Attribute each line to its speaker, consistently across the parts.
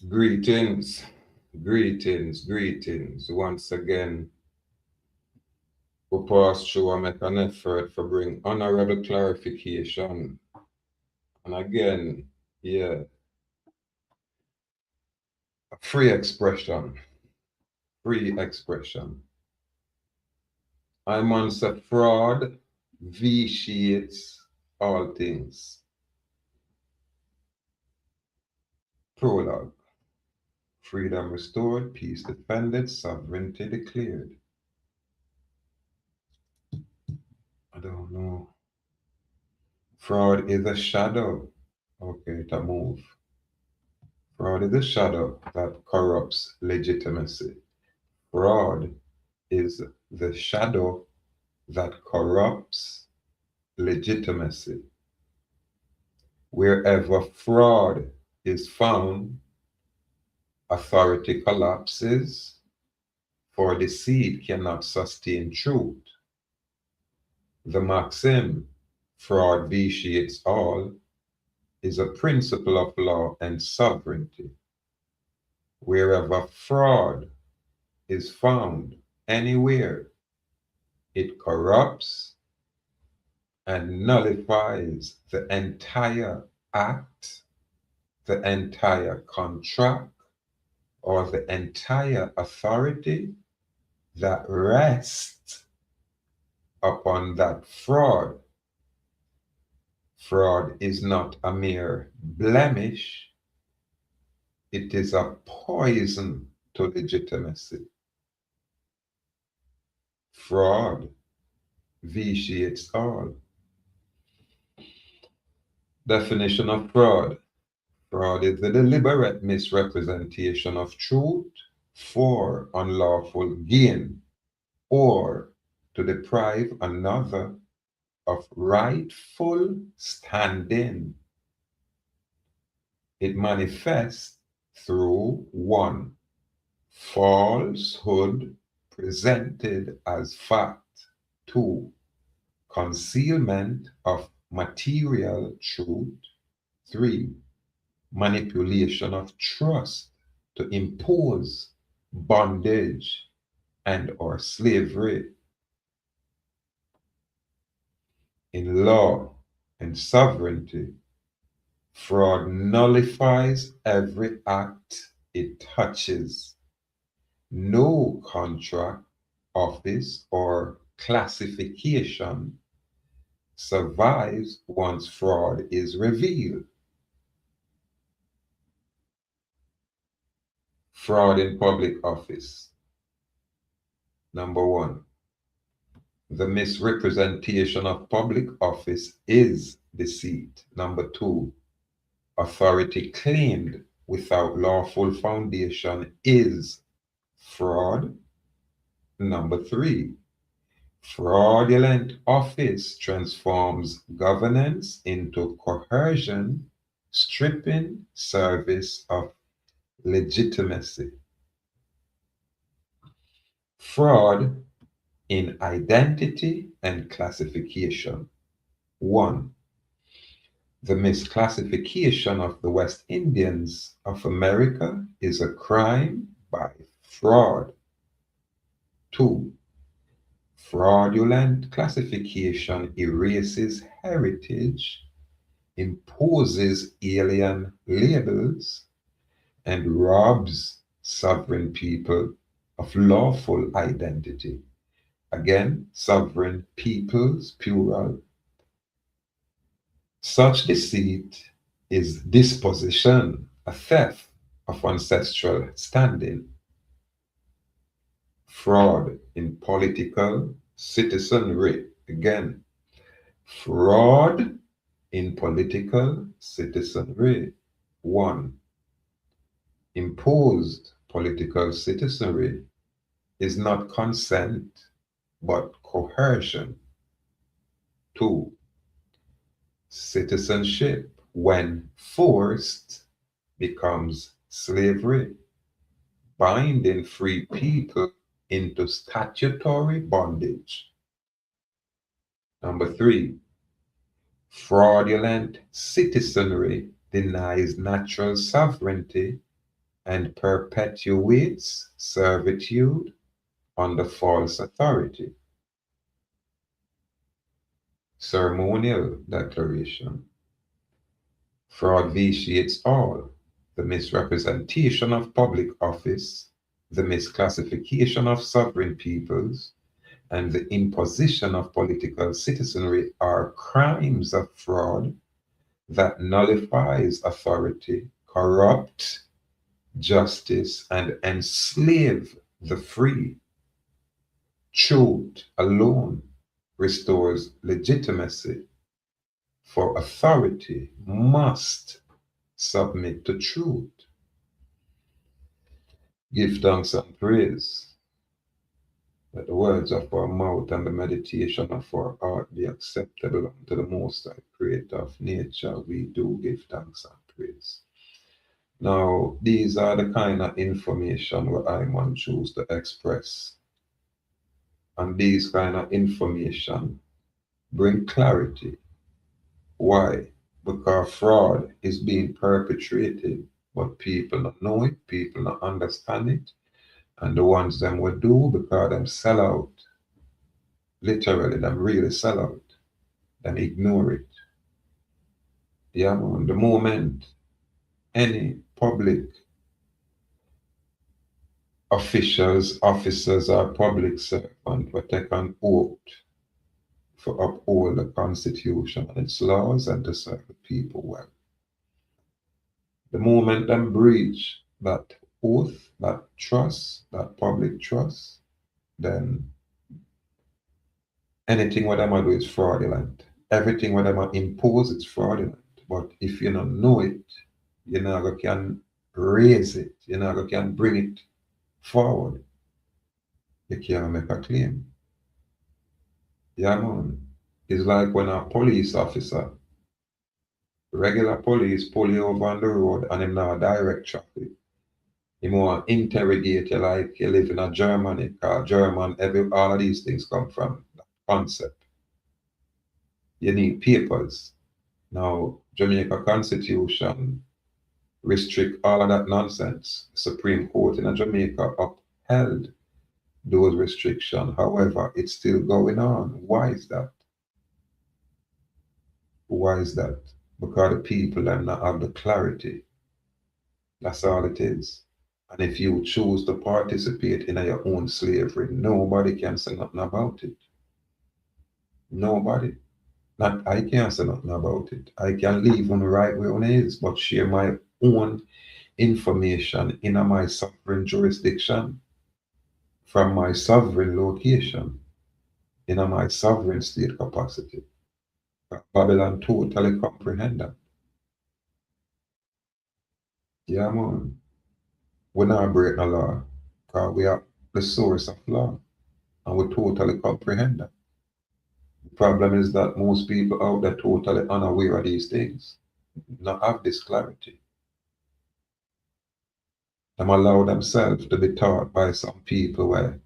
Speaker 1: Greetings, greetings. Once again, we pass through and make an effort for bring honorable clarification. And again, yeah, free expression, free expression. I'm on say fraud vitiates all things. Prologue. Freedom restored, peace defended, sovereignty declared. I don't know. Fraud is a shadow. Okay, to move. Fraud is a shadow that corrupts legitimacy. Fraud is the shadow that corrupts legitimacy. Wherever fraud is found, authority collapses, for deceit cannot sustain truth. The maxim, fraud vitiates all, is a principle of law and sovereignty. Wherever fraud is found anywhere, it corrupts and nullifies the entire act, the entire contract, or the entire authority that rests upon that fraud. Fraud is not a mere blemish, it is a poison to legitimacy. Fraud vitiates all. Definition of fraud. Fraud is the deliberate misrepresentation of truth for unlawful gain or to deprive another of rightful standing. It manifests through 1. Falsehood presented as fact. 2. Concealment of material truth. 3. Manipulation of trust to impose bondage and or slavery. In law and sovereignty, fraud nullifies every act it touches. No contract, office, or classification survives once fraud is revealed. Fraud in public office. Number 1, the misrepresentation of public office is deceit. Number 2, authority claimed without lawful foundation is fraud. Number 3, fraudulent office transforms governance into coercion, stripping service of legitimacy. Fraud in identity and classification. 1. The misclassification of the West Indians of America is a crime by fraud. 2. Fraudulent classification erases heritage, imposes alien labels, and robs sovereign people of lawful identity. Again, sovereign peoples, plural. Such deceit is disposition, a theft of ancestral standing. Fraud in political citizenry. Again, fraud in political citizenry. 1. Imposed political citizenry is not consent but coercion. 2. Citizenship, when forced, becomes slavery, binding free people into statutory bondage. Number 3, fraudulent citizenry denies natural sovereignty and perpetuates servitude under false authority. Ceremonial declaration. Fraud vitiates all: the misrepresentation of public office, the misclassification of sovereign peoples, and the imposition of political citizenry are crimes of fraud that nullifies authority, corrupt justice, and enslave the free. Truth alone restores legitimacy, for authority must submit to truth. Give thanks and praise, that the words of our mouth and the meditation of our heart be acceptable unto the Most High, Creator of nature. We do give thanks and praise. Now, these are the kind of information what I want choose to express. And these kind of information bring clarity. Why? Because fraud is being perpetrated, but people don't know it, people don't understand it. And the ones them will do because them sell out. Literally, them really sell out. Them ignore it. Yeah, man. The moment any public officials, officers, or public servant will take an oath for uphold the Constitution and its laws and to serve the people well. The moment them breach that oath, that trust, that public trust, then anything what them do is fraudulent. Everything what them impose is fraudulent. But if you don't know it, you never can raise it. You never can bring it forward. You can't make a claim. Yeah, man. It's like when a police officer, regular police, pull you over on the road and him now direct traffic. He want interrogate you like you live in a Germany, because German, all of these things come from that concept. You need papers. Now, Jamaica Constitution restrict all of that nonsense. Supreme Court in Jamaica upheld those restrictions. However, it's still going on. Why is that? Why is that? Because the people do not have the clarity. That's all it is. And if you choose to participate in your own slavery, nobody can say nothing about it. Nobody. Not I can't say nothing about it. I can leave on the right way on it is, but share my own information in my sovereign jurisdiction, from my sovereign location, in my sovereign state capacity. Babylon totally comprehend that. Yeah, man. We not break the law, because we are the source of law, and we totally comprehend that. The problem is that most people out there totally unaware of these things, not have this clarity. Them allow themselves to be taught by some people where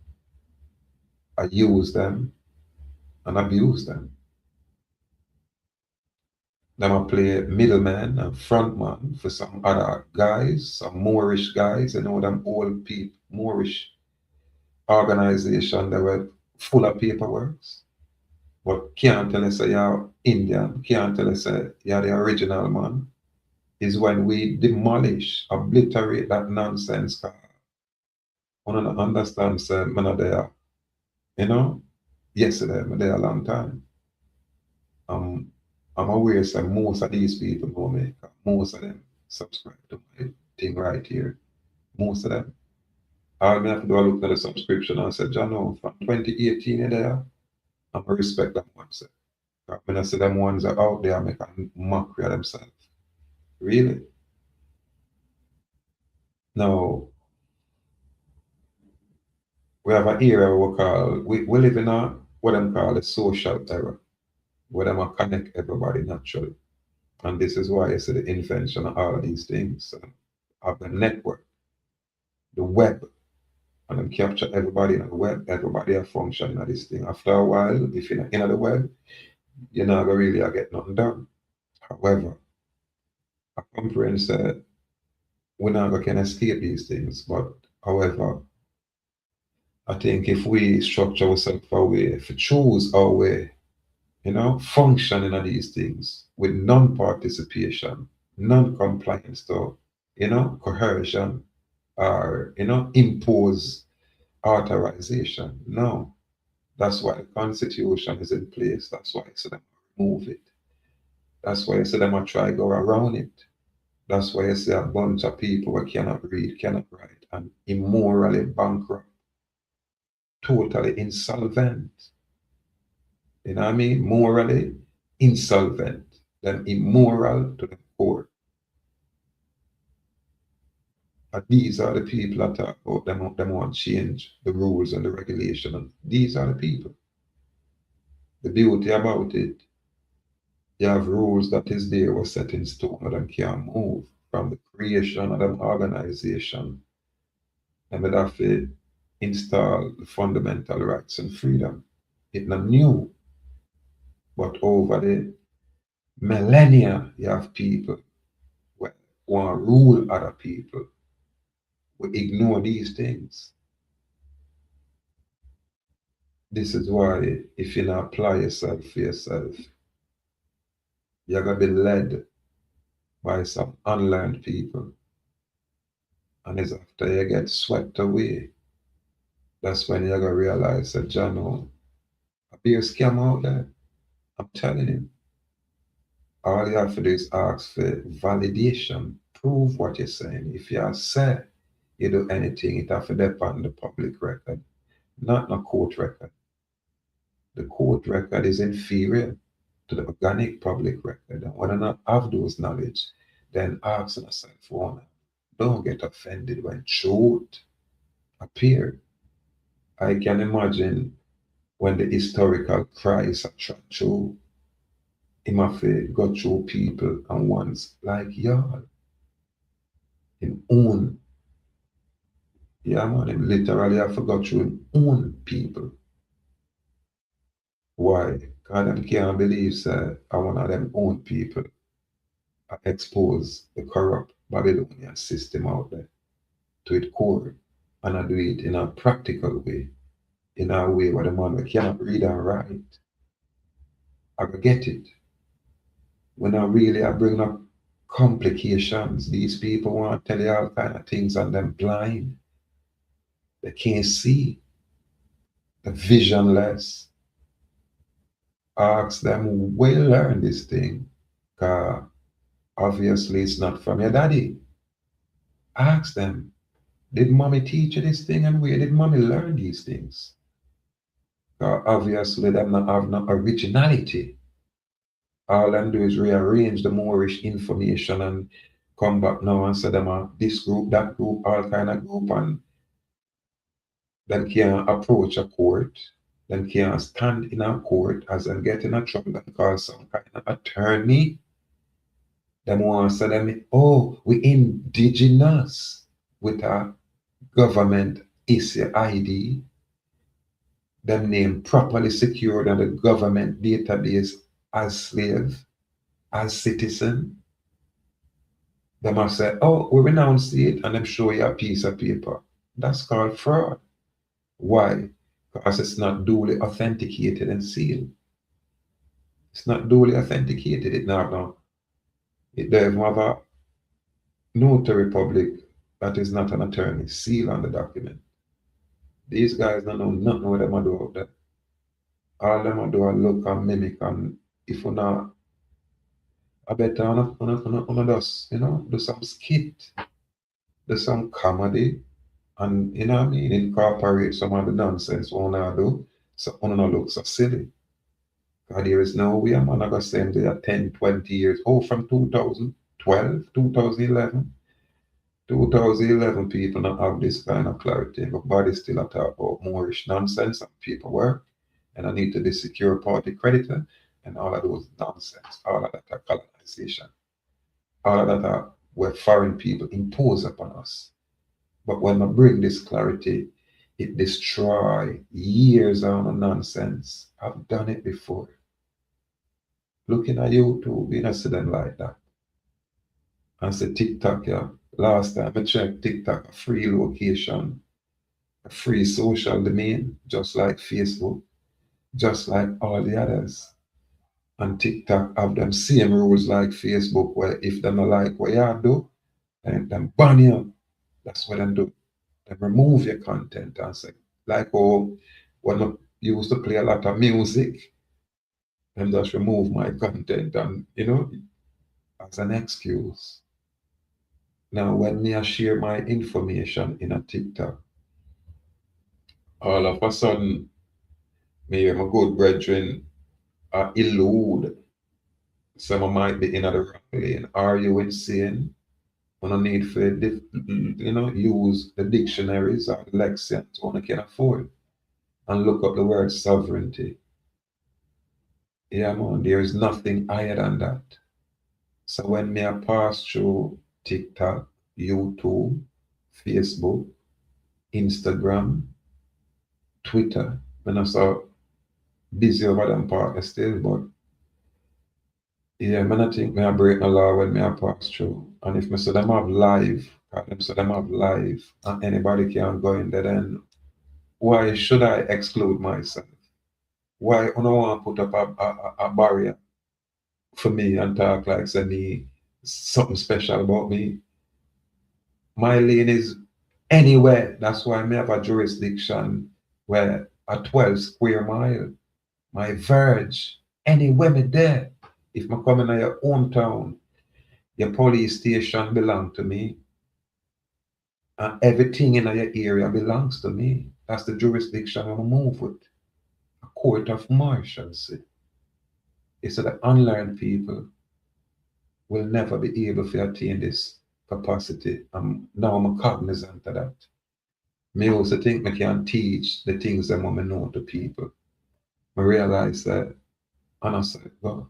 Speaker 1: I use them and abuse them. Them a play middleman and frontman for some other guys, some Moorish guys, them old people, Moorish organization that were full of paperwork. But can't tell us you're Indian, can't tell us you're the original man. Is when we demolish, obliterate that nonsense. I don't understand, sir, I'm not there. Yesterday, I'm there a long time. I'm aware that most of these people know me. Most of them subscribe to my thing right here. Most of them. All me have to do is look at the subscription and say, John, from 2018 you're there, I'm going to respect them ones. When I say them ones are out there, make a mockery of themselves. Really? Now, we have an era we live in what them call a social era, where them connect everybody naturally. And this is why I say the invention of all of these things of the network, the web, and then capture everybody in the web, everybody are functioning at this thing. After a while, if you're not in the web, you're not gonna really get nothing done. However, I comprehend that we're not going to escape these things. But however, I think if we structure ourselves our way, if we choose our way, functioning of these things with non-participation, non-compliance to, coercion or, impose authorization. No, that's why the Constitution is in place. That's why I said them remove it. That's why I said them try go around it. That's why I say a bunch of people who cannot read, cannot write, and immorally bankrupt, totally insolvent. You know what I mean? Morally insolvent, then immoral to the core. And these are the people that talk about them want to change the rules and the regulation. And these are the people. The beauty about it, you have rules that is there were set in stone and them can't move from the creation of them organization. And they have to install the fundamental rights and freedom. It's not new, but over the millennia, you have people who want to rule other people. We ignore these things. This is why if you not apply yourself for yourself, you're going to be led by some unlearned people. And it's after you get swept away, that's when you're going to realize that, John, a beer scam out there. I'm telling you. All you have to do is ask for validation. Prove what you're saying. If you say you do anything, it has to depend on the public record, not the court record. The court record is inferior to the organic public record. And when I not have those knowledge, then ask yourself, one, don't get offended when truth appear. I can imagine when the historical Christ are through, he must go through people and ones like y'all. Him own, yeah man, him literally have to go through him own people. Why? Because them can't believe one of them own people expose the corrupt Babylonian system out there to its core, and I do it in a practical way, in a way where the man cannot read and write. I go get it. When I bring up complications, these people want to tell you all kind of things and them blind. They can't see. They're visionless. Ask them where you learn this thing. Because obviously it's not from your daddy. Ask them, did mommy teach you this thing and where did mommy learn these things? Obviously them not have no originality. All them do is rearrange the Moorish information and come back now and say them are this group, that group, all kind of group, and them can approach a court, them can stand in a court as them get in a trouble and call some kind of attorney. Them want to say them, oh, we indigenous with a government issue ID. Them name properly secured on the government database as slave, as citizen. They must say, oh, we renounce it, and them show you a piece of paper. That's called fraud. Why? Because it's not duly authenticated and sealed. It's not duly authenticated. It not now. It doesn't have a notary public that is not an attorney seal on the document. These guys don't know nothing what them do out there. All them do are look and mimic, and if you not, I bet on us, do some skit, do some comedy, and you know what I mean, incorporate some of the nonsense we wanna do, so we don't look so silly. Because there is no way I'm gonna say they are 10, 20 years old from 2012, 2011. 2011 people not have this kind of clarity. Everybody still talk about Moorish nonsense and paperwork, and I need to be secure party creditor, and all of those nonsense. All of that are colonization. All of that are where foreign people impose upon us. But when I bring this clarity, it destroys years of nonsense. I've done it before. Looking at YouTube, you know, see them like that. And say TikTok, yeah, Last time I checked TikTok, a free location, a free social domain, just like Facebook, just like all the others. And TikTok have them same rules like Facebook, where if them not like what you do, then them ban you. That's what them do. They remove your content and say, like, oh, when I used to play a lot of music, them just remove my content and, as an excuse. Now, when me I share my information in a TikTok, all of a sudden, me and my good brethren are elude. Some might be in the wrong lane. Are you insane? When I need for, use the dictionaries or the lexicons when I can afford and look up the word sovereignty. Yeah, man, there is nothing higher than that. So when me I pass through TikTok, YouTube, Facebook, Instagram, Twitter, when I saw busy over them part still, but yeah, man, I think me I break the law when me I pass through. And if me say them have live, and anybody can go in there, then why should I exclude myself? Why I don't want to put up a barrier for me and talk like say me something special about me? My lane is anywhere. That's why I have a jurisdiction where a 12 square mile, my verge, anywhere me there. If I come in your hometown, your police station belong to me, and everything in your area belongs to me. That's the jurisdiction I'm move with. A court of marshalsea. It's so that unlearned people will never be able to attain this capacity. Now I'm cognizant of that. Me also think I can teach the things that I know to people. I realize that, honestly, God,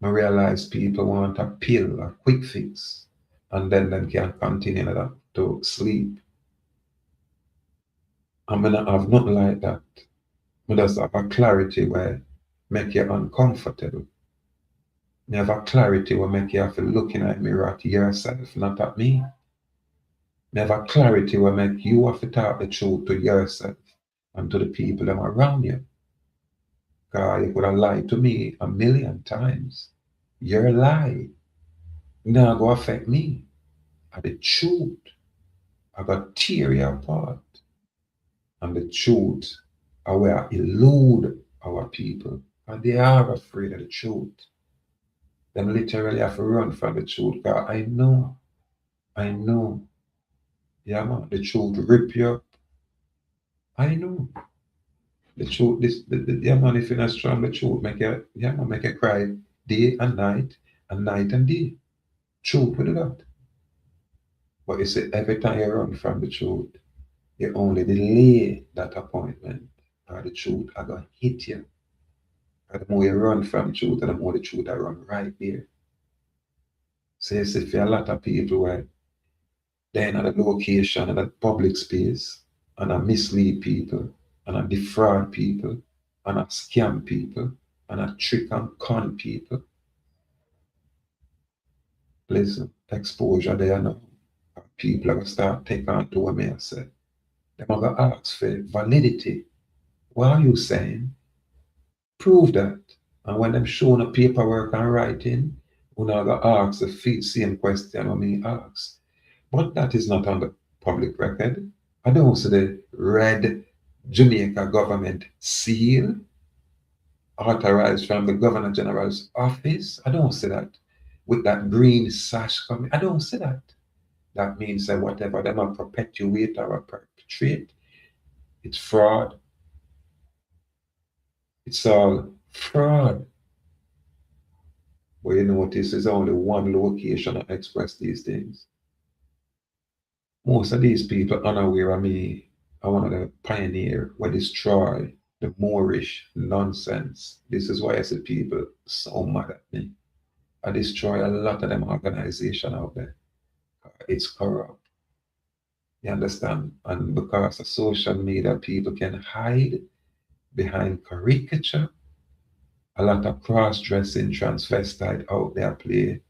Speaker 1: I realize people want a pill, a quick fix, and then they can continue that to sleep. I'm gonna have nothing like that. I just have a clarity where make you uncomfortable. I have a clarity where make you have to look in a mirror at yourself, not at me. I have a clarity where make you have to talk the truth to yourself and to the people that are around you. God, you could have lied to me a million times. Your lie now go affect me. And the truth, I got tear you apart. And the truth, I will elude our people. And they are afraid of the truth. Them literally have to run from the truth. God, I know. Yeah, man, the truth rip you up. I know. The truth, yeah, man, if you're not strong, the truth make you, yeah, man, make you cry day and night and day. Truth will do that. But you see, every time you run from the truth, you only delay that appointment. Or the truth are going to hit you. And the more you run from truth, and the more the truth are run right there. So you see, for a lot of people where they're in a location, in a public space, and I mislead people, and I defraud people, and I scam people, and I trick and con people. Listen, exposure there now. People are going to start taking on to what me I say. They're going to ask for validity. What are you saying? Prove that. And when them showing the paperwork and writing, we're not going to ask the same question I me ask. But that is not on the public record. I don't see the red Jamaica government seal authorized from the Governor General's office. I don't see that. With that green sash coming, I don't see that. That means that whatever them are perpetuate or perpetrate, it's fraud. It's all fraud. But you notice there's only one location that express these things. Most of these people unaware of me are one of the pioneer who destroy the Moorish nonsense. This is why I say people so mad at me. I destroy a lot of them organization out there. It's corrupt. You understand? And because of social media, people can hide behind caricature. A lot of cross-dressing transvestite out there play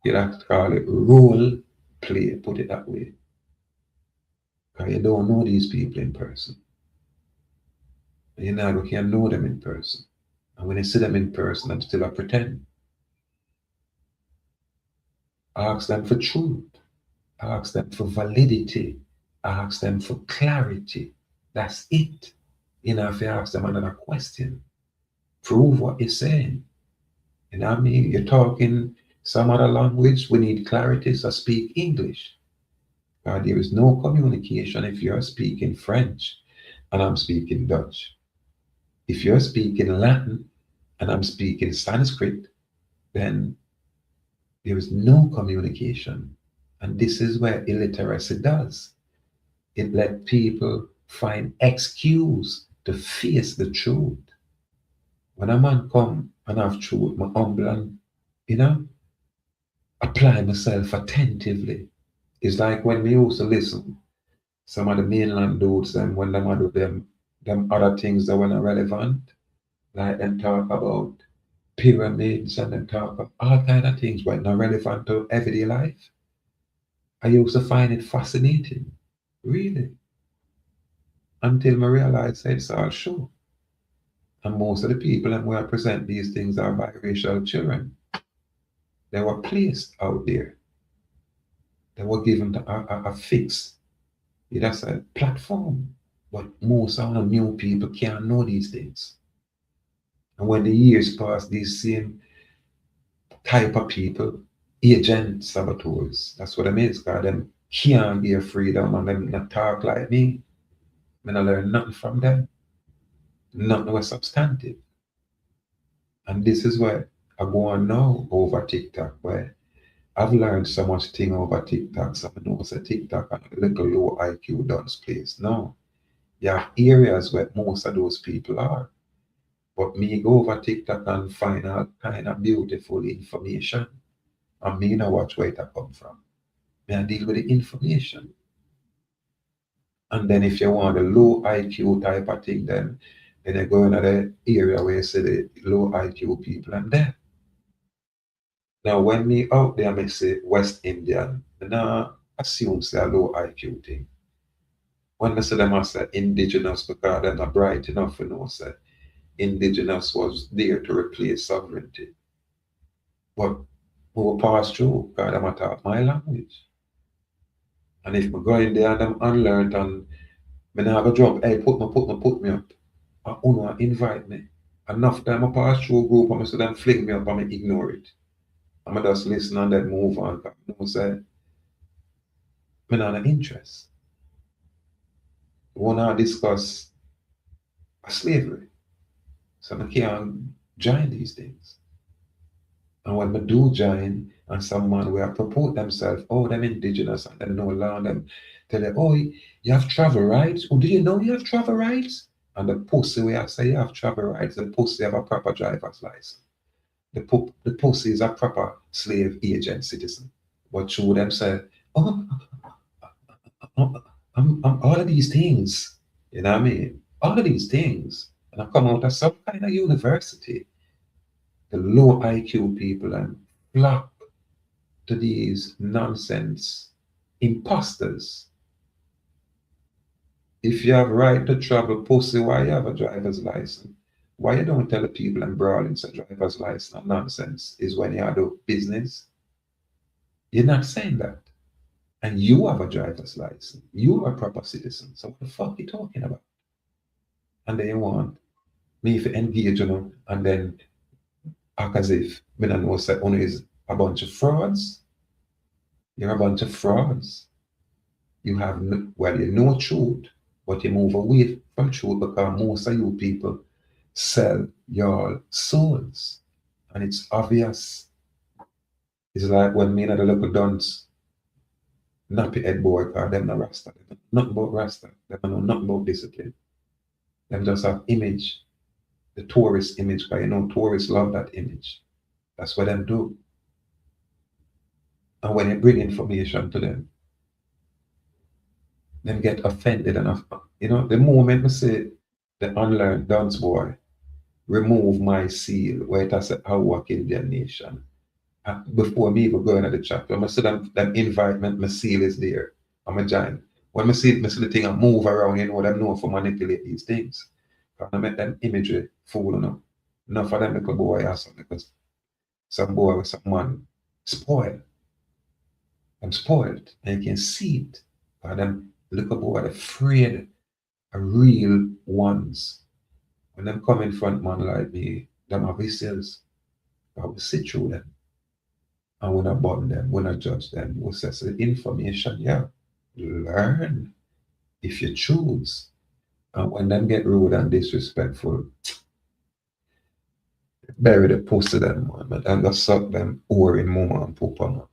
Speaker 1: You have to call it role play, put it that way. Because you don't know these people in person. You never can know them in person. And when you see them in person, I'm still a pretend. Ask them for truth. Ask them for validity. Ask them for clarity. That's it. You know, if you ask them another question, prove what you're saying. You know what I mean? You're talking some other language, we need clarity, so speak English. There is no communication if you're speaking French and I'm speaking Dutch. If you're speaking Latin and I'm speaking Sanskrit, then there is no communication. And this is where illiteracy does. It let people find excuse to face the truth. When a man come and have truth, I'm humble and, you know, apply myself attentively. It's like when we used to listen, some of the mainland dudes, them when them do them other things that were not relevant, like them talk about pyramids and them talk about all kind of things but not relevant to everyday life. I used to find it fascinating, really, until I realized it's all true. And most of the people that will present these things are biracial children. They were placed out there. They were given a fix. That's a platform. But most of the new people can't know these things. And when the years pass, these same type of people, agent saboteurs, that's what I mean. Because them can't get freedom and them not talk like me. I learn nothing from them. Nothing was substantive. And this is where I go on now over TikTok, where I've learned so much thing over TikTok. So I know say TikTok and a little low IQ dance place. No. You have areas where most of those people are. But me go over TikTok and find all kind of beautiful information. And me know watch where it come from. Me I deal with the information. And then if you want a low IQ type of thing, then you go into the area where you see the low IQ people and there. Now when me out there, I say West Indian, and I assume say a low IQ thing. When I say them I say indigenous because they're not bright enough to know say indigenous was there to replace sovereignty. But we will pass through because I'm talk my language. And if we go in there and I'm unlearned and me not go jump, hey, put me up. And uno invite me. Enough time I pass through a group and I say them fling me up and I ignore it. And I just listen and then move on. I say, me not an interest. We want to discuss slavery. So I can't join these things. And when we do join, and some man will propose themselves, oh, them indigenous, and them no land, them tell them, oh, you have travel rights? Oh, do you know you have travel rights? And the pussy where I say you have travel rights, the pussy have a proper driver's license. The pussy is a proper slave agent citizen. But through them say, oh, I'm all of these things. You know what I mean? All of these things. And I come out of some kind of university. The low IQ people and flock to these nonsense imposters. If you have right to travel, pussy, why you have a driver's license? Why you don't tell the people and brawling a driver's license and nonsense is when you do business? You're not saying that. And you have a driver's license. You are a proper citizen. So what the fuck are you talking about? And then you want me to engage, and then act as if me not know say uno is a bunch of frauds. You're a bunch of frauds. You have you know truth, but you move away from truth because most of you people sell your souls. And it's obvious. It's like when me and the local dons nappy head boy because them not Rasta. Nothing about Rasta. Them know nothing about discipline. Them just have image, the tourist image, because tourists love that image. That's what them do. And when you bring information to them get offended enough. The moment we say the unlearned dance boy, remove my seal, where it has a work Indian nation. Before me even going at the chat, when I see them invite me, my seal is there. I'm a giant. When me see the thing I move around, you know, them know for manipulate these things. Because I make them imagery fool enough. Enough for them little boy or something, because some boy with some man spoiled. I'm spoiled. And you can see it. But them little boy afraid of real ones. When them come in front man like me, them have whistles. I will sit through them. And when I burn them, when I judge them, we say the information, yeah. Learn if you choose. And when them get rude and disrespectful, bury the pussy them, man. And just suck them or in mama and papa,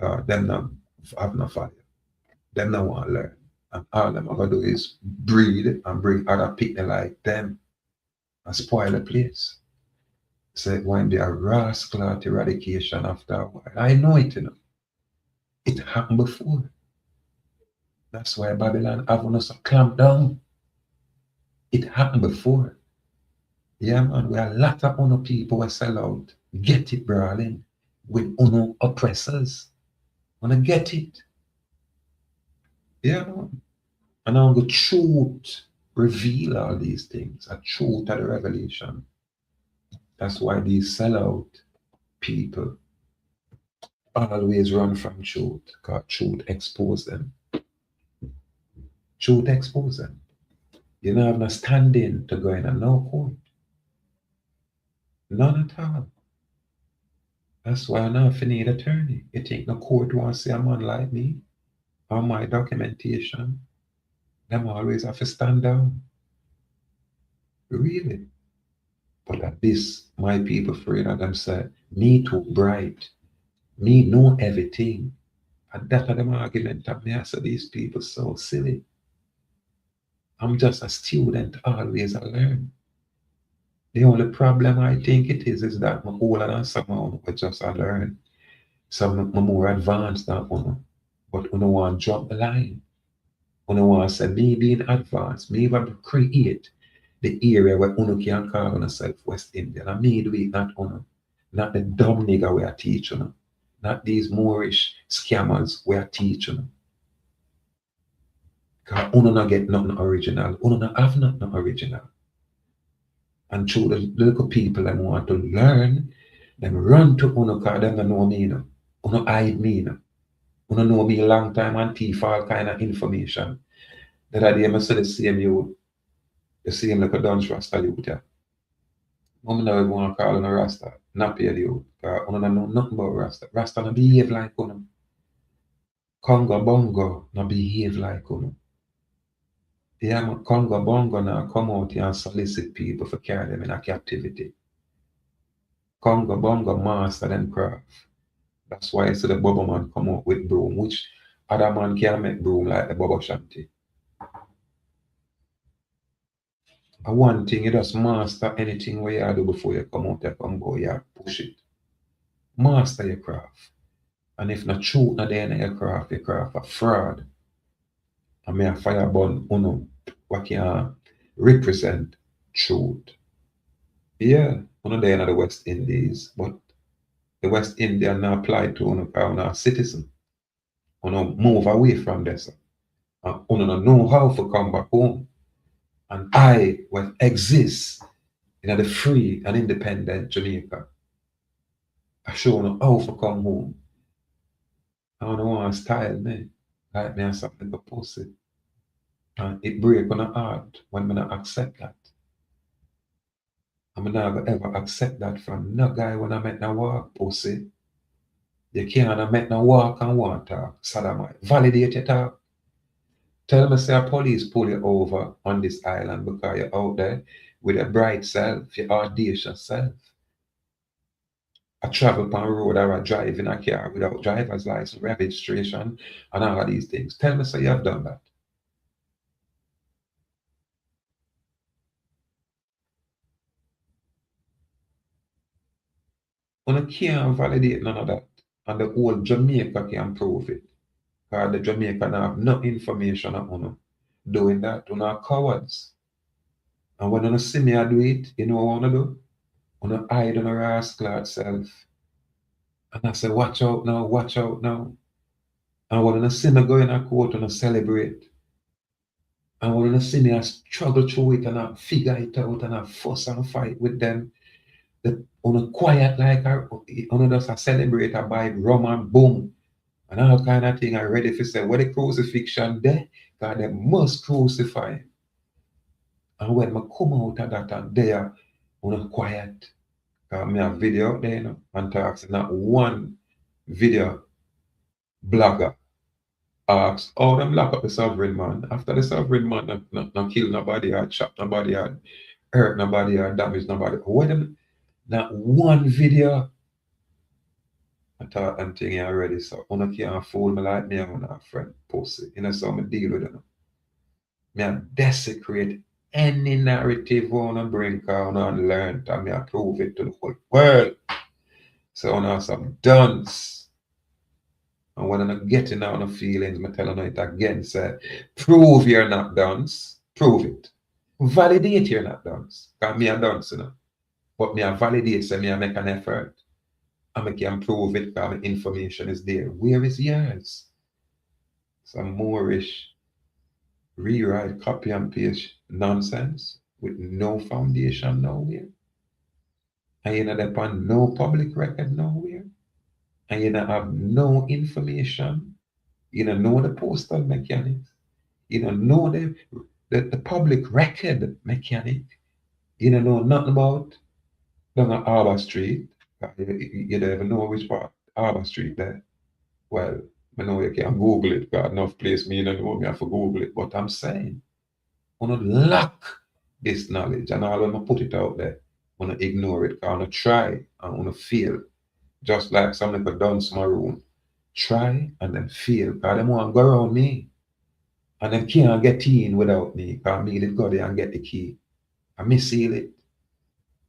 Speaker 1: man. Them not have no fire. Them not want to learn. And all them are going to do is breed and bring other people like them and spoil the place. So it won't be a rascal eradication after a while. I know it, you know. It happened before. That's why Babylon have us clamp down. It happened before. Yeah, man, we are a lot of other people who sell out. Get it, brawling, with other oppressors. Wanna get it? Yeah, man. And now the truth reveal all these things. A truth of the revelation. That's why these sellout people always run from truth, because truth expose them. Truth expose them. You don't have no standing to go in a no court. None at all. That's why I now need attorney. You think the court wants to see a man like me on my documentation? Them always have to stand down. Really? But at this, my people afraid of them say, me too bright. Me know everything. And that are them argument that me I say these people so silly. I'm just a student, always I learn. The only problem I think it is that I'm older than someone who just I learn. Some I'm more advanced than one. But you want to drop the line. You want to say me being advanced, me want to create the area where you can call on yourself West Indian. And me do it not on, not the dumb nigga we are teaching. Not these Moorish scammers we are teaching. Because you not get nothing original. You not have nothing original. And through the little people that want to learn, them run to you because them don't know me. You don't hide me. You don't know me a long time and thief all kind of information. That I did, I say the same you, the same like a dunce rasta youth. Yeah. Mom never want to call on a rasta, not pay the youth. Because you don't know nothing about rasta. Rasta no behave like you. Congo Bongo no behave like you. Yeah, man, Congo Bongo now come out here and solicit people for carry them in a captivity. Congo Bongo master them craft. That's why I see the Bubble Man come out with broom, which other man can't make broom like the Bubble Shanty. And one thing, you just master anything where you do before you come out, you come go, you push it. Master your craft. And if not truth not there in your craft a fraud. And may a fire burn what can represent truth. Yeah, there in the West Indies, but the West Indian now apply to a citizen. Move away from this. And don't know how to come back home. And I will exist in the free and independent Jamaica. I show you how to come home. I don't want to style me. Like me and something to pussy. And it break on the heart when I not accept that. I'm not gonna ever accept that from no guy when I make no walk, pussy. You can't make no walk and want talk. Sodomite. Validate your talk. Tell me say a police pull you over on this island because you're out there with a bright self, your audacious self. I travel on road or I drive in a car without driver's license, registration, and all of these things. Tell me say you have done that. You can't validate none of that. And the whole Jamaica can prove it. Because the Jamaican have no information on you doing that. You are cowards. And when you see me I do it, you know what I want to do? You hide on a rascal self. And I say, watch out now, watch out now. And when I see me go in a court and I celebrate, and when I see me I struggle through it and I figure it out and I fuss and fight with them, the on a quiet like on just a celebrate I buy rum and boom and all kind of thing I ready for say what the crucifixion there, God they must crucify him. And when I come out of that and there on a quiet, because me have video out there, you know, and talks not one video blogger asks, oh, them lock up the sovereign man. After the sovereign man not kill nobody or chop nobody or hurt nobody or damage nobody. When them not one video I thought I'm thinking already, so una can't fool me like me and a friend pussy. You know, so I deal with them. Me I desecrate any narrative on a bring cause I learned and me I prove it to the whole world. So I some dunce. And when I'm not getting out of feelings, I'm telling it again, say, prove you're not dunce. Prove it. Validate you're not dunce. Because me a dunce, you know. But me a validate, so me I make an effort. And I can prove it because the information is there. Where is yours? Some Moorish rewrite, copy and paste nonsense with no foundation nowhere. And you know they on no public record nowhere. And you don't have no information. You don't know the postal mechanics. You don't know the public record mechanic. You don't know nothing about down at Harbour Street. You don't even know which part Harbour Street there. Well, I know you can Google it, got enough place me don't know me have to Google it. But I'm saying, I don't lack this knowledge. And all when I put it out there, I want to ignore it, I want to try and want to fail. Just like some little dance maroon. Try and then fail. Because them want to go around me. And them can't get in without me. Because me did go there and get the key. And me seal it.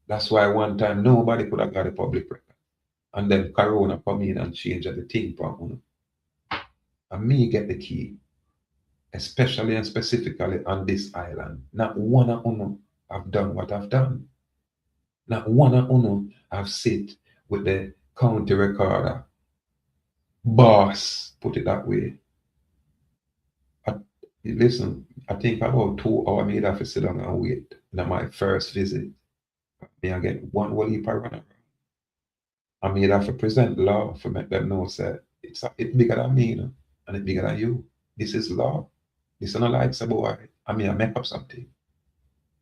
Speaker 1: That's why one time nobody could have got a public record. And then Corona come in and change the thing for me. And me get the key, especially and specifically on this island. Not one of you have done what I've done. Not one of you have sit with the county recorder, boss, put it that way. I, listen, I think about 2 hours me have to sit down and wait. In my first visit, me I get one whole heap of run around. I mean, have to present law for make them know say it's bigger than me, you know, and it's bigger than you. This is law. This is not like say boy. I mean I make up something.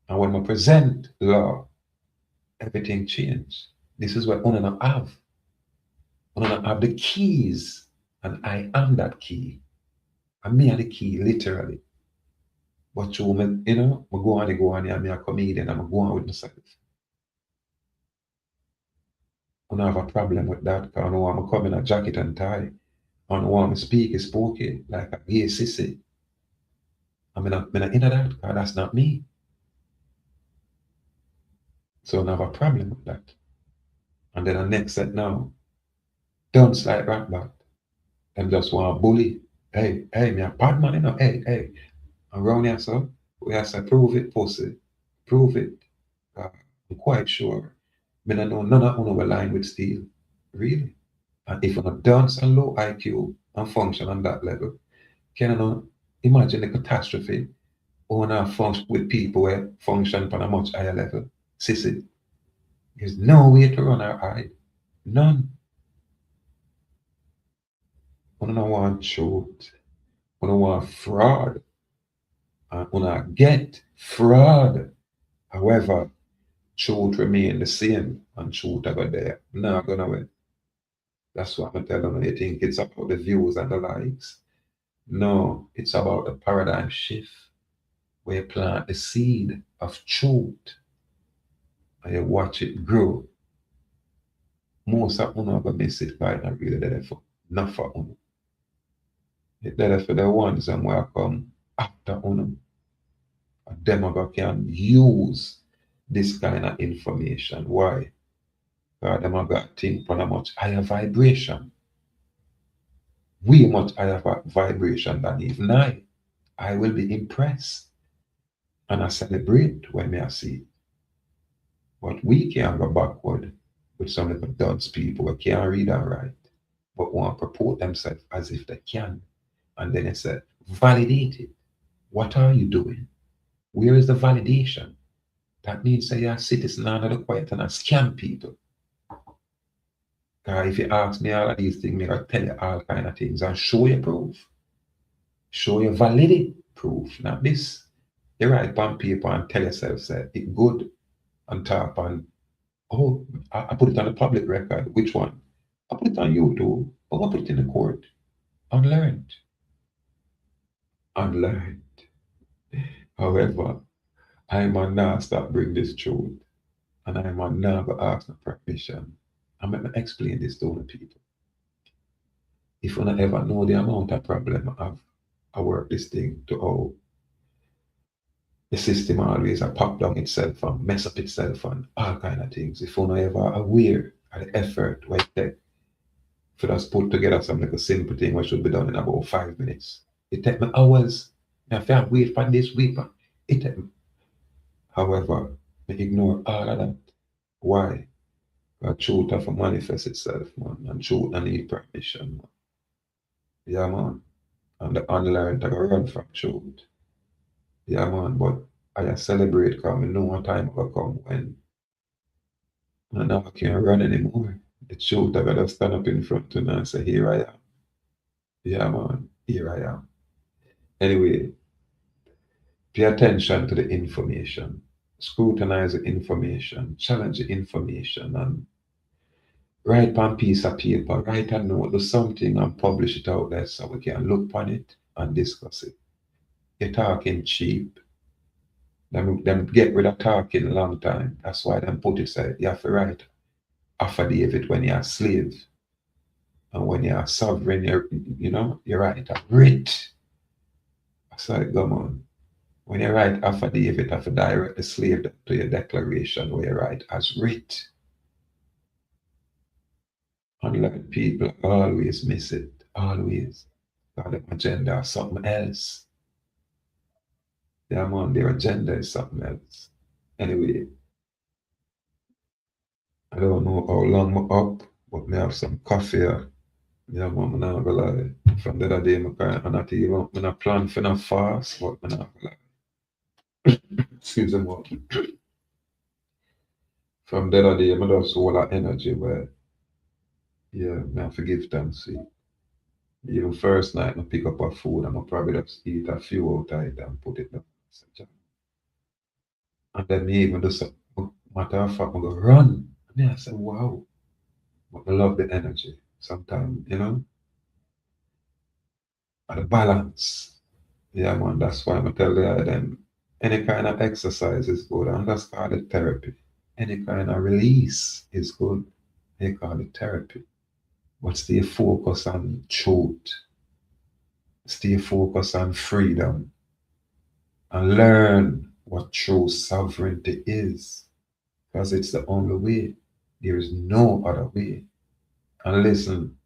Speaker 1: And when I present law, everything change. This is what I don't have. I don't have the keys, and I am that key. And me are the key, literally. But you, me, you know, I go on, and I'm a comedian, and I go on with myself. I don't have a problem with that, because I know I'm come in a jacket and tie. I don't want to speak is spooky, like a gay sissy. I'm not into that, because that's not me. So I don't have a problem with that. And then the next set now, don't like rat bat. Them just want to bully. Hey, me a bad man, you know. Hey. Around here, so we have to prove it, pussy. Prove it. I'm quite sure. Me don't know none of you will line with steel. Really. And if you not dance and low IQ and function on that level, can you know, imagine the catastrophe or not function with people who function on a much higher level. Sissy. There's no way to run our hide. None. We don't want truth. We don't want fraud. And we don't get fraud. However, truth remain the same and truth ever there. Not gonna win. That's what I'm telling you. You think it's about the views and the likes? No, it's about the paradigm shift where you plant the seed of truth and you watch it grow. Most of you are gonna miss it by not really there for not for you. It's there for the ones that will come after you. And them are can use this kind of information. Why? Because them are got think on a much higher vibration. Way much higher vibration than even I. I will be impressed and I celebrate when I see it. But we can't go backward with some of the dunce people who can't read and write, but want to purport themselves as if they can. And then it said, validate it. What are you doing? Where is the validation? That means that you're a citizen under the quiet and a scam people. If you ask me all of these things, I'll tell you all kind of things and show you proof. Show you validity proof. Not this. You write on paper and tell yourself that it's good on top and oh, I put it on the public record. Which one? I put it on YouTube. Or I put it in the court. Unlearned. Unlearned. However, I'm a now stop bring this truth. And I'm a now go ask no permission. I'm going to explain this to the people. If you don't ever know the amount of problem I work this thing to how the system always pop down itself and mess up itself and all kind of things. If you're not ever aware of the effort what it takes for us put together some like a simple thing which should be done in about 5 minutes. It takes me hours. If I wait for this week, it takes me. However, I ignore all of that. Why? Because truth have to manifest itself, man. And truth I need permission, man. Yeah, man. And the unlearned are gonna run from truth. Yeah, man. But I celebrate because I know what time will come when I now can't run anymore. The truth I gotta stand up in front of and say, here I am. Yeah, man. Here I am. Anyway, pay attention to the information. Scrutinize the information. Challenge the information and write on piece of paper, write a note, do something and publish it out there so we can look upon it and discuss it. You're talking cheap. Them get rid of talking a long time. That's why them put it say you have to write affidavit when you're a slave. And when you're a sovereign, you write a writ. That's how it go on. When you write affidavit, you have to direct the slave to your declaration where you write as writ. Unlike people always miss it. Always. Because their agenda is something else. Yeah, man, their agenda is something else. Anyway, I don't know how long I'm up, but I have some coffee. Yeah, man, I'm not gonna lie. From the other day, I'm not even, I'm not plan for no fast, but I'm not gonna lie. Excuse me, man. From the other day, I just all that energy where, yeah, I have to give thanks. See. Even first night, I pick up a food, and I probably just eat a few out of it and put it down. And then me even do some, matter of fact, I go run. And I say, wow. But I love the energy. Sometimes, and the balance. Yeah, man, that's why I'm tell you then any kind of exercise is good. And that's called it therapy. Any kind of release is good. They call it therapy. But stay focused on truth. Stay focused on freedom. And learn what true sovereignty is. Because it's the only way. There is no other way. And listen,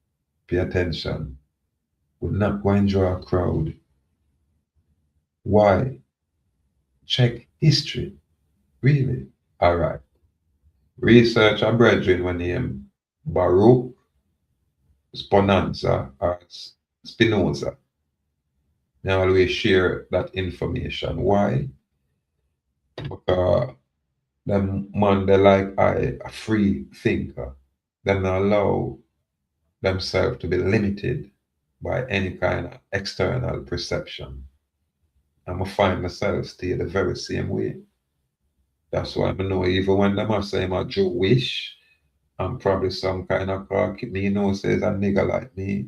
Speaker 1: pay attention. We're not going to draw a crowd. Why? Check history. Really? All right. Research a brethren when named Baruch Spinoza or Spinoza. They always share that information. Why? Because them man they like a free thinker. They don't allow themselves to be limited by any kind of external perception. I'm gonna find myself stay the very same way. That's why I know even when them are saying I'm Jewish, I'm probably some kind of cocky. Me says a nigga like me.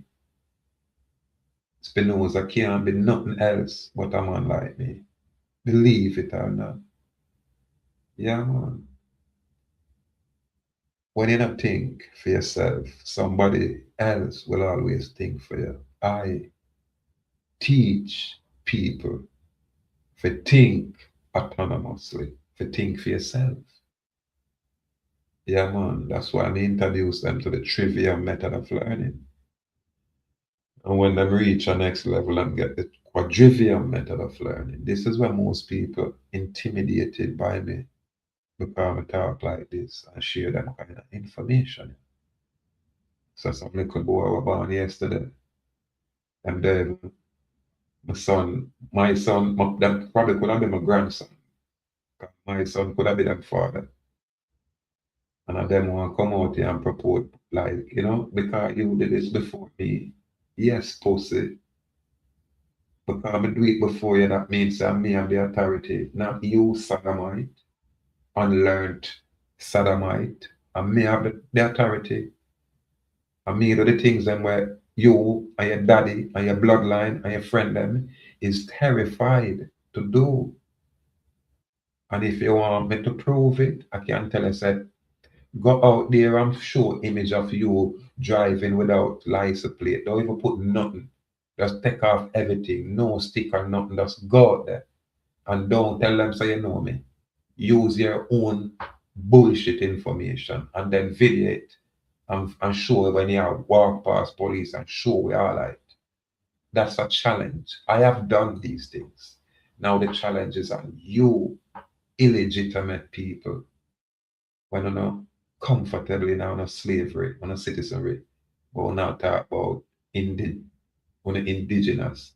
Speaker 1: Spinoza can't be nothing else but a man like me. Believe it or not. Yeah, man. When you don't think for yourself, somebody else will always think for you. I teach people to think autonomously, to think for yourself. Yeah, man. That's why I introduce them to the trivium method of learning. And when they reach a next level and get the quadrivium method of learning, this is where most people intimidated by me. because I talk like this and share them kind of information. So some little boy was born yesterday, and then my son, them probably could have been my grandson. 'Cause my son could have been them father. And I them want to come out here and propose, like, because you did this before me. Yes, pussy. Because I do it before you, that means that me have the authority, not you, sodomite, unlearned sodomite. And me have the authority. And me do the things them where you and your daddy and your bloodline and your friend them is terrified to do. And if you want me to prove it, I can tell you, say, go out there and show image of you driving without license plate. Don't even put nothing. Just take off everything. No sticker, nothing. Just go out there. And don't tell them so you know me. Use your own bullshit information and then video it and show when you walk past police and show we are like. That's a challenge. I have done these things. Now the challenge is on you, illegitimate people, when you know comfortably now on slavery, on a citizenry, but we now talk about on the indigenous,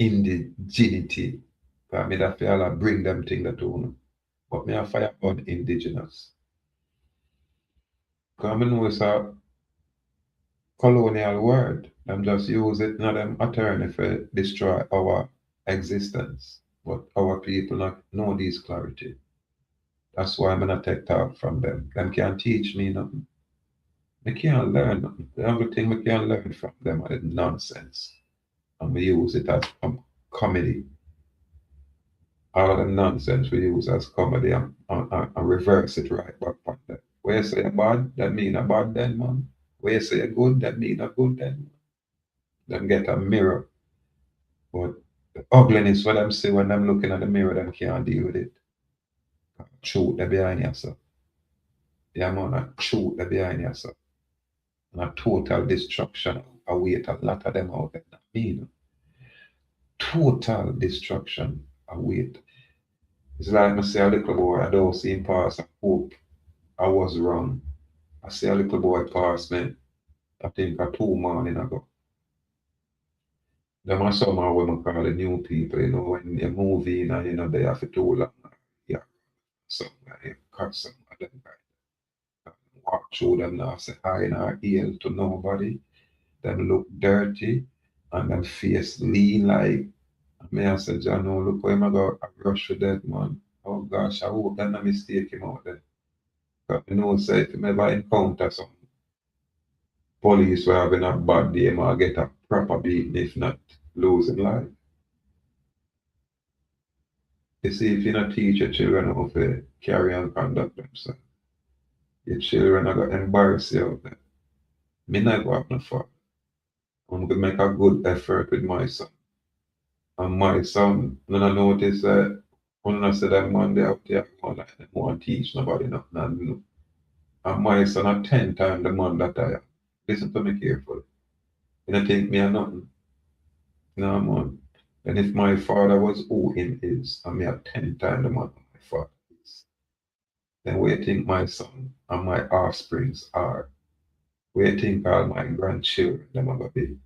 Speaker 1: indigeneity. But me that feel like bring them thing that you. But me a fire about indigenous. Because I know it's a colonial word. Them just use it, not them attorney for destroy our existence. But our people not know this clarity. That's why I'm not take talk from them. Them can't teach me nothing. I can't learn nothing. The only thing I can learn from them is nonsense. And we use it as comedy. All of the nonsense we use as comedy and reverse it right back on them. Where you say a bad, that mean a bad then, man. Where you say a good, that mean a good then. Them get a mirror. But the ugliness what them see when them looking at the mirror, them can't deal with it. Truth they behind yourself. Yeah, man, a truth they behind yourself. And a total destruction await a lot of them out there. That mean total destruction await. It's like I say a little boy, I don't see him pass. I hope I was wrong. I see a little boy pass me, I think a 2 morning ago. Them are some of what we call the new people, when you move in and they have to too long. Yeah, some guy cut some of them guy. Walk through them now, say hi in our ear to nobody. Them look dirty and them face lean like me. I said, John, no, look where I go, I rush for that man. Oh gosh, I hope that not mistake him out there. But say if you ever encounter some police who having a bad day, might get a proper beating if not losing life. You see, if you not teach your children how to carry and conduct themselves, your children are going to embarrass you out there. Me not go have no fun. I'm going to make a good effort with my son. And my son, when I notice that when I say that man they out there, they want to teach nobody nothing. And my son are 10 times the man that I am. Listen to me carefully. You don't think me are nothing. No, man. And if my father was who him is, and me are 10 times the man my father is, then where you think my son and my offsprings are? Where you think all my grandchildren them are gonna be?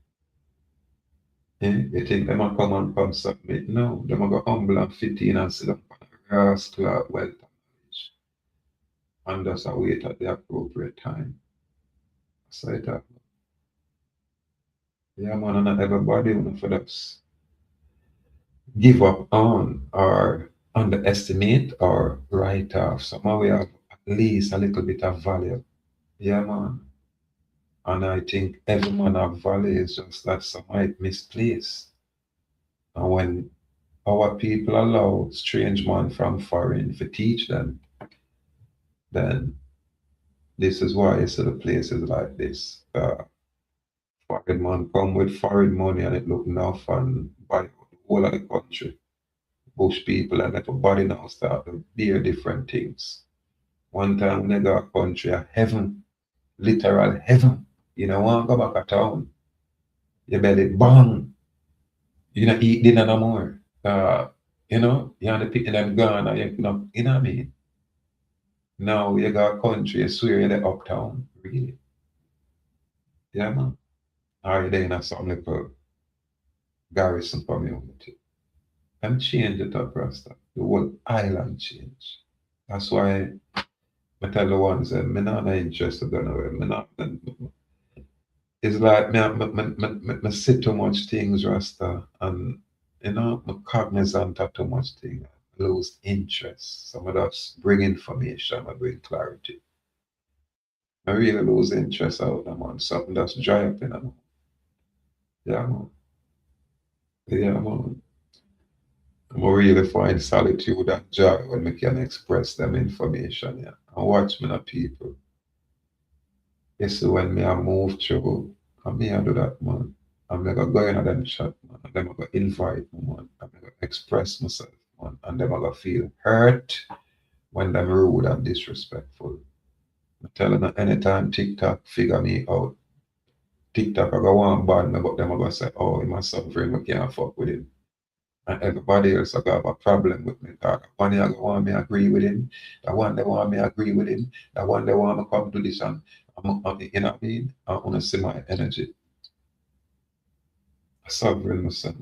Speaker 1: You think them are come and come submit? No, them are go humble and fit in and sit up on a rascal wealth and knowledge. And just wait at the appropriate time. So it happen. Yeah, man, and not everybody for that give up on or underestimate or write off. Somehow we have at least a little bit of value. Yeah, man. And I think every man have value is just that some might misplace. And when our people allow strange man from foreign to teach them, then this is why you see the places like this. Foreign man come with foreign money and it look enough and buy out the whole of the country. Bush people and everybody now start to bear different things. One time when I go a country, a heaven, literal heaven. You know, want to go back to town. Your belly bang. You know, eat dinner no more. You know, you have to pick them gone and you know, you know what I mean? Now you got a country, you swear you're the uptown. Really? Yeah, man. Or you there in a some little garrison community. And change it up, Rasta. The whole island change. That's why I tell the ones that me not interested in it. Me not, it's like me see too much things, Rasta, and you know, I'm cognizant of too much things. I lose interest. Some of us bring information, I bring clarity. I really lose interest out of man. Something that's dry up in them. Yeah, man. Yeah, man. I'm really find solitude and joy when we can express them information, yeah. And watch me the people. You see when me I move through, and me I do that, man. I'm like go in at them chat, man. And them I go invite me, man. I'm going express myself, man. And them I go feel hurt when them rude and disrespectful. I'm telling you, anytime TikTok figure me out, TikTok I go one bad me, but them I go say, oh, he must suffering, we can't fuck with him. And everybody else I got a problem with me. That one they want me agree with him, that one they want me agree with him, that one they want me come to this and you know what I mean? I want to see my energy. Sovereign myself.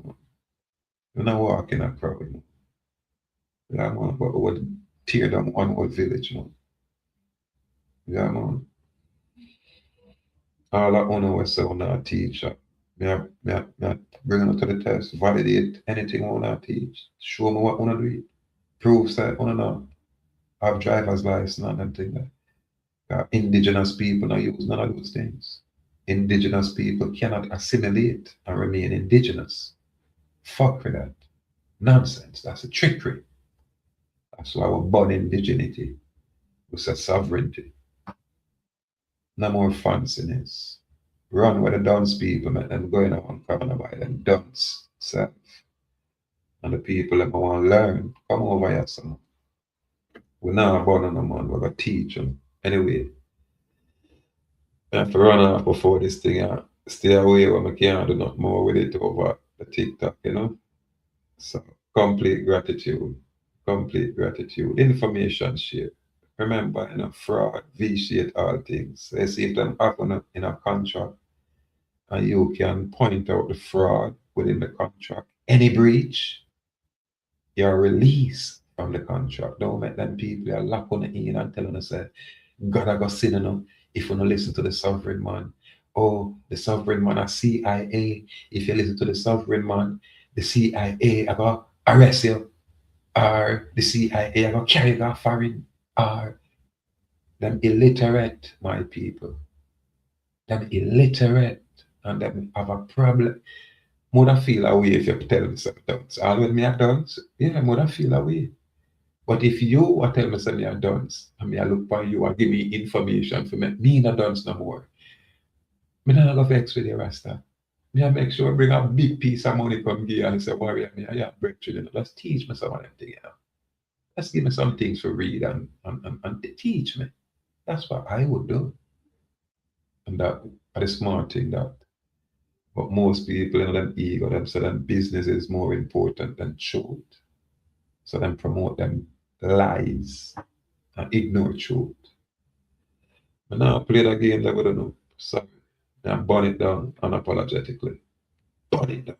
Speaker 1: When I walk in a crowd, yeah, man, but I would tear down one whole village, man. Yeah, man. All I want was say, I teach. Me bring it to the test, validate anything I want to teach, show me what I want to do, prove that I want to have driver's license and everything. Indigenous people don't use none of those things. Indigenous people cannot assimilate and remain indigenous. Fuck with that. Nonsense. That's a trickery. That's why we're born indigeneity. We say sovereignty. No more fanciness. Run with the dunce people, man, and going on coming by them dunce self. And the people that want to learn, come over here, son. We're not born on them, man. We're going to teach them. Anyway, I have to run off before this thing stay away when I can't do nothing more with it over the TikTok, you know. So complete gratitude. Complete gratitude. Information share. Remember, you know, fraud, vitiate all things. They see if them happen in a contract and you can point out the fraud within the contract. Any breach, you're released from the contract. Don't let them people are lock on the in and telling us that God I go sin enough if you don't listen to the sovereign man. Oh, the sovereign man a CIA. If you listen to the sovereign man, the CIA I go arrest you. Or the CIA I go carry you off foreign. Or them illiterate, my people. Them illiterate and them have a problem. Mother feel away if you tell me something dance. All when me a dance, yeah, mother feel away. But if you are tell me something me a dance, and me I look for you and give me information for me not dance no more. Me not go vex with you, Rasta. Me I make sure I bring a big piece of money come give you and say, warrior, me I have breakthrough. You know, let's teach me some of them things, you know. Let's give me some things to read and teach me. That's what I would do. And that are the smart thing that. But most people in them ego, them say them business is more important than truth. So them promote them lies and ignore truth. But now play the game that we don't know. Sorry. And burn it down unapologetically. Burn it down.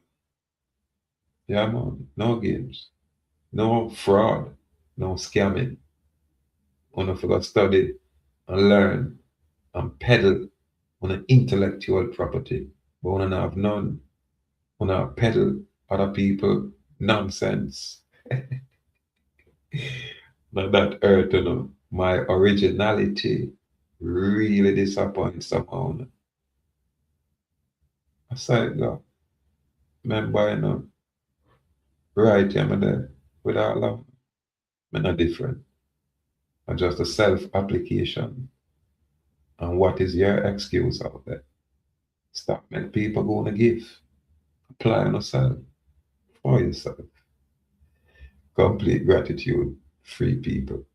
Speaker 1: Yeah, man. No games. No fraud. No scamming. Only for to study and learn and peddle on an intellectual property. But we don't have none. We don't peddle other people nonsense. But that hurt, you know. My originality really disappoints somehow. I said, go. Remember, you know, right here, I'm there with all love. I'm not different. I'm just a self-application. And what is your excuse out there? Stop make people going to give. Apply on yourself for yourself. Complete gratitude. Free people.